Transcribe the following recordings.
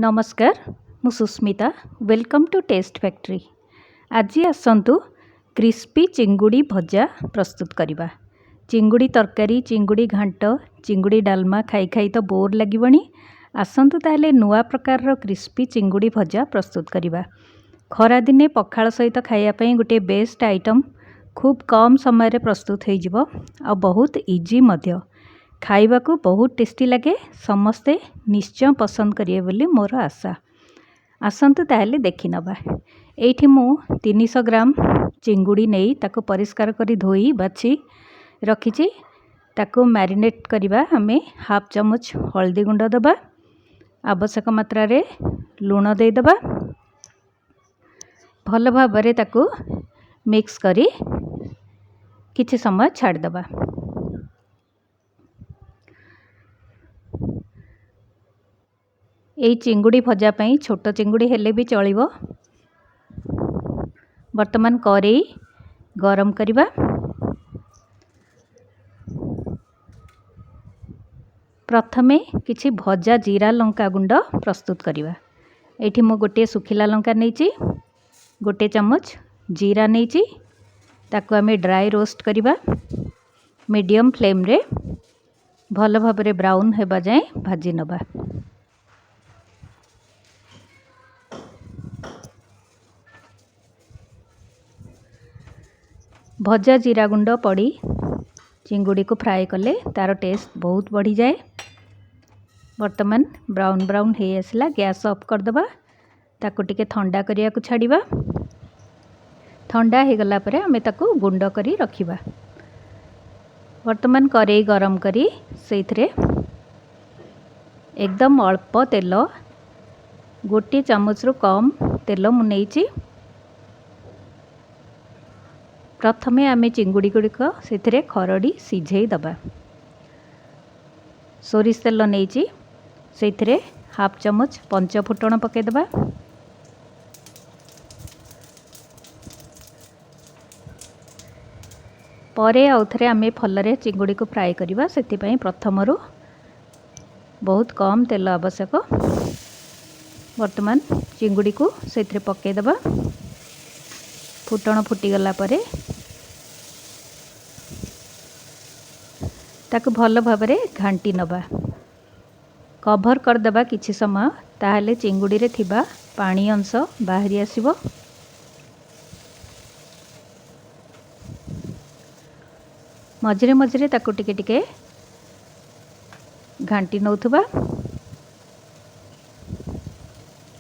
नमस्कार मु Susmita welcome to taste factory. आज आसतु क्रिस्पी चिंगुड़ी भजा प्रस्तुत करवा। चिंगुड़ी तरकारी, चिंगुड़ी घांट, चिंगुड़ी डालमा खाई खाई तो बोर लगे। आसतु ताले नुआ प्रकार क्रिस्पी चिंगुड़ी भजा प्रस्तुत करवा। खरा दिने पखाल सहित खायापी गोटे बेस्ट आइटम खूब कम समय प्रस्तुत हो बहुत इजी मध्य खाइबा को बहुत टेस्टी लगे। समस्ते निश्चय पसंद करिए बोली मोर आशा। आसतु ताहले देखि नबा। एठी मु 300 ग्राम चिंगुड़ी नहीं ताको परिष्कार करी धोई बाछि रखिछि। ताको मैरिनेट करवा। हमें हाफ चम्मच हल्दी गुंड दबा, आवश्यक मात्रा रे लूण दे दबा, भल भाबरे ताको मिक्स करी किछि समय छाड़ दबा। यही चिंगुड़ी भजा पई छोट चिंगुड़ी हेले भी चलिबो। वर्तमान करेई गरम करवा। प्रथमे किछि भजा जीरा लंका गुंड प्रस्तुत करवा। एठी मु गोटे सुखिला लंका नहींची, गोटे चम्मच जीरा नहींची, ताको आमे ड्राई रोस्ट करवा। मीडियम फ्लेम रे भल भाबरे ब्राउन हेबा जाए भाजी नबा। भजा जीरा गुंड पड़ी चिंगुड़ी को फ्राए कले तार टेस्ट बहुत बढ़ी जाए। वर्तमान ब्राउन ब्राउन हो आसला, गैस ऑफ कर दबा। ताको टिके ठंडा करिया को छाड़िबा। ठंडा हो गला परे हमें ताको गुंड करी रखिबा। वर्तमान करेई गरम करी सेइथरे एकदम अल्प तेल, गोटे चामच रु कम तेल मु नेइची। प्रथमे आमे चिंगुड़ी गुड़िक से खरड़ी सिझे दबा। सोरिष तेल नहीं से हाफ चम्मच पंच फुटण पकईदबा। परे आउ थे आमे फलरे चिंगुड़ी को फ्राए करवा। से प्रथम बहुत कम तेल आवश्यक। वर्तमान चिंगुड़ी को से पकईदबा। फुटण फुटीगला परे ताकु भल भाबरे घांटी नबा। कभर कर दबा किछि समय, ताहले चिंगुड़ी रे थिबा पानी अंश बाहरी आसीबो। मझिरे मझिरे ताकु टिके टिके घांटी नौथुबा।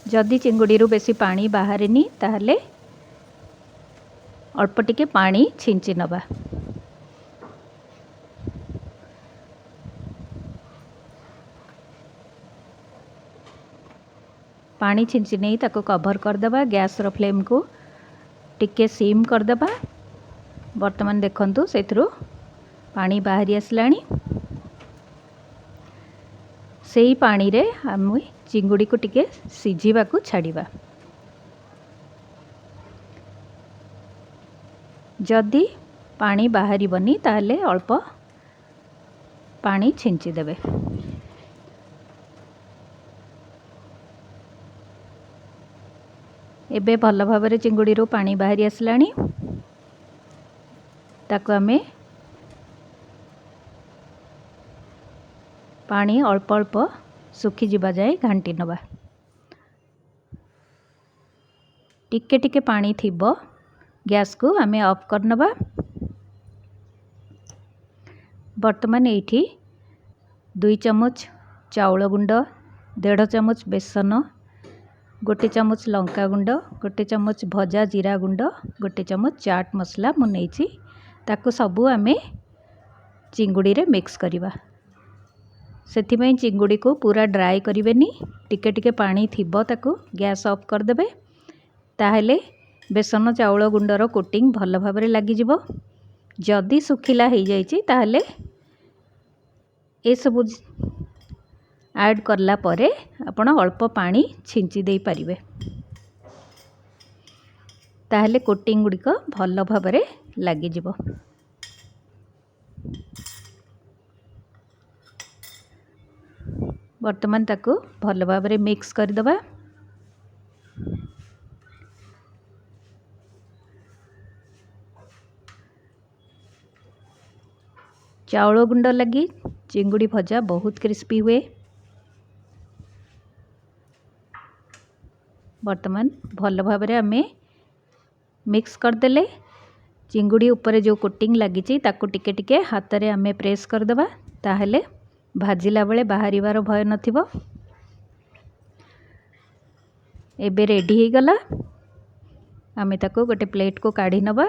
जदि चिंगुड़ी रू बेसी पानी बाहरेनी ताहले अल्प टिके पानी छिंची नबा। पानी छिंची नहीं ताको कभर कर दबा। गैस रो फ्लेम को टिके सीम कर दबा। वर्तमान देखंतु सेथरु पानी बाहरी आसलानी। सेही पानी रे हम चिंगुड़ी को टिके सिझीबा को छाड़िबा। जदि पानी बाहरी बनी ताहले अल्प पानी छिंची देबे। एबे भल भाबरे चिंगुड़ी रो पानी बाहरी आसलानी। ताको आमे पानी अल्प अल्प सुखी जिबा जाए घांटी नबा। टिके टिके पानी थिबो, गैस को आमे ऑफ कर नबा। वर्तमान एठी 2 चम्मच चाउल गुंड, 1.5 चम्मच बेसन, गोटे चम्मच लंका गुंड, गोटे चम्मच भजा जीरा गुंड, गोटे चम्मच चाट मसला मु नेइची। ताको सबू आमे चिंगुड़ी रे मिक्स करिबा। सेथिପାଇଁ चिंगुड़ी को पूरा ड्राई करिवेनी, टिके टिके पानी थिबो ताको गैस ऑफ कर देबे। ताहले बेसन चाउल गुंडर कोटिंग भल भाबरे लागि जिवो। जदि सुखिला हो जाइछि ताहले ए सब ऐड करला परे आपण अल्प पानी छिंची दे पारिबे। ताहले कोटिंग गुड़िक भल भाबरे लागि जिवो। ବର୍ତ୍ତମାନ ତାକୁ ଭଲ ଭାବରେ ମିକ୍ସ କରିଦେବା। ଚାଉଳ ଗୁଣ୍ଡ ଲାଗି ଚିଙ୍ଗୁଡ଼ି ଭଜା ବହୁତ କ୍ରିସ୍ପି ହୁଏ। ବର୍ତ୍ତମାନ ଭଲ ଭାବରେ ଆମେ ମିକ୍ସ କରିଦେଲେ ଚିଙ୍ଗୁଡ଼ି ଉପରେ ଯେଉଁ କୋଟିଂ ଲାଗିଛି ତାକୁ ଟିକେ ଟିକେ ହାତରେ ଆମେ ପ୍ରେସ୍ କରିଦେବା, ତାହେଲେ ଭାଜିଲା ବେଳେ ବାହାରିବାର ଭୟ ନଥିବ। ଏବେ ରେଡ଼ି ହେଇଗଲା। ଆମେ ତାକୁ ଗୋଟେ ପ୍ଲେଟ୍କୁ କାଢ଼ି ନେବା।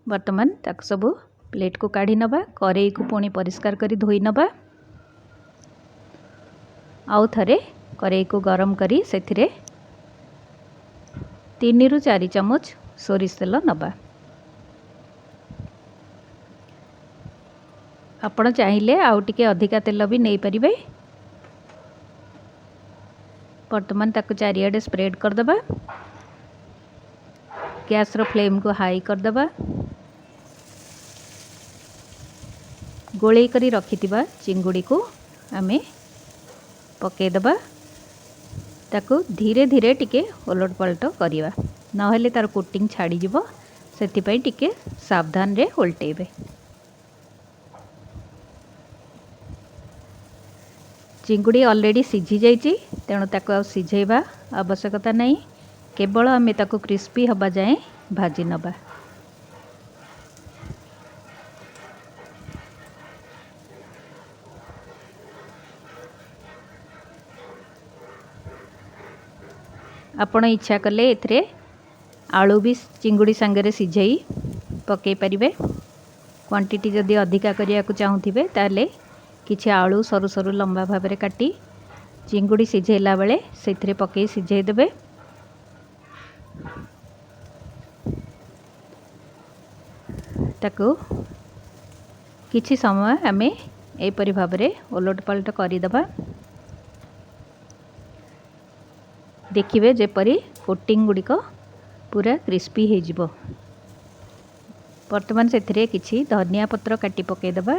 ବର୍ତ୍ତମାନ ତାକୁ ସବୁ ପ୍ଲେଟ୍କୁ କାଢ଼ି ନେବା। କରେଇକୁ ପୁଣି ପରିଷ୍କାର କରି ଧୋଇ ନେବା। ଆଉ ଥରେ କରେଇକୁ ଗରମ କରି ସେଥିରେ 3 ରୁ 4 ଚାମଚ ସୋରିଷ ତେଲ ନେବା। ଆପଣ ଚାହିଁଲେ ଆଉ ଟିକେ ଅଧିକା ତେଲ ବି ନେଇପାରିବେ। ବର୍ତ୍ତମାନ ତାକୁ ଚାରିଆଡ଼େ ସ୍ପ୍ରେଡ୍ କରିଦେବା। ଗ୍ୟାସ୍ର ଫ୍ଲେମ୍କୁ ହାଇ କରିଦେବା। ଗୋଳେଇ କରି ରଖିଥିବା ଚିଙ୍ଗୁଡ଼ିକୁ ଆମେ ପକାଇଦେବା। ତାକୁ ଧୀରେ ଧୀରେ ଟିକେ ଓଲଟ ପଲଟ କରିବା, ନହେଲେ ତାର କୋଟିଂ ଛାଡ଼ିଯିବ। ସେଥିପାଇଁ ଟିକେ ସାବଧାନରେ ଓଲଟେଇବେ। ଚିଙ୍ଗୁଡ଼ି ଅଲରେଡ଼ି ସିଝି ଯାଇଛି, ତେଣୁ ତାକୁ ଆଉ ସିଝେଇବା ଆବଶ୍ୟକତା ନାହିଁ। କେବଳ ଆମେ ତାକୁ କ୍ରିସ୍ପି ହେବା ଯାଏଁ ଭାଜି ନେବା। ଆପଣ ଇଚ୍ଛା କଲେ ଏଥିରେ ଆଳୁ ବି ଚିଙ୍ଗୁଡ଼ି ସାଙ୍ଗରେ ସିଝେଇ ପକାଇ ପାରିବେ। କ୍ୱାଣ୍ଟିଟି ଯଦି ଅଧିକା କରିବାକୁ ଚାହୁଁଥିବେ ତାହେଲେ କିଛି ଆଳୁ ସରୁ ସରୁ ଲମ୍ବା ଭାବରେ କାଟି ଚିଙ୍ଗୁଡ଼ି ସିଝେଇଲା ବେଳେ ସେଥିରେ ପକାଇ ସିଝେଇ ଦେବେ। ତାକୁ କିଛି ସମୟ ଆମେ ଏହିପରି ଭାବରେ ଓଲଟ ପାଲଟ କରିଦେବା। ଦେଖିବେ ଯେପରି କୋଟିଂ ଗୁଡ଼ିକ ପୁରା କ୍ରିସ୍ପି ହେଇଯିବ। ବର୍ତ୍ତମାନ ସେଥିରେ କିଛି ଧନିଆ ପତ୍ର କାଟି ପକାଇଦେବା।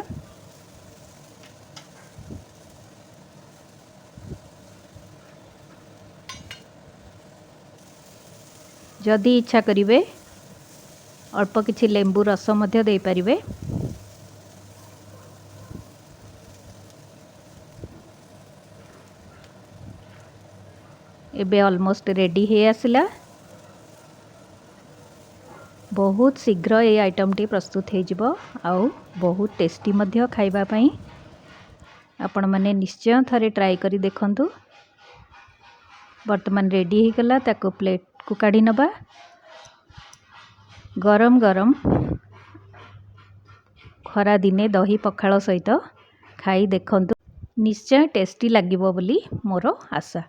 ଯଦି ଇଚ୍ଛା କରିବେ ଅଳ୍ପ କିଛି ଲେମ୍ବୁ ରସ ମଧ୍ୟ ଦେଇପାରିବେ। ଏବେ ଅଲମୋଷ୍ଟ ରେଡ଼ି ହେଇ ଆସିଲା। ବହୁତ ଶୀଘ୍ର এই ଆଇଟମ୍ଟି ପ୍ରସ୍ତୁତ ହେଇଯିବ, ଆଉ ବହୁତ ଟେଷ୍ଟି ମଧ୍ୟ ଖାଇବା ପାଇଁ। ଆପଣମାନେ ନିଶ୍ଚୟ ଥରେ ଟ୍ରାଏ କରି ଦେଖନ୍ତୁ। ବର୍ତ୍ତମାନ ରେଡ଼ି ହେଇଗଲା। ତାକୁ ପ୍ଲେଟ୍କୁ କାଢ଼ି ନେବା। ଗରମ ଗରମ ଖରା ଦିନେ ଦହି ପଖାଳ ସହିତ ଖାଇ ଦେଖନ୍ତୁ। ନିଶ୍ଚୟ ଟେଷ୍ଟି ଲାଗିବ ବୋଲି ମୋର ଆଶା।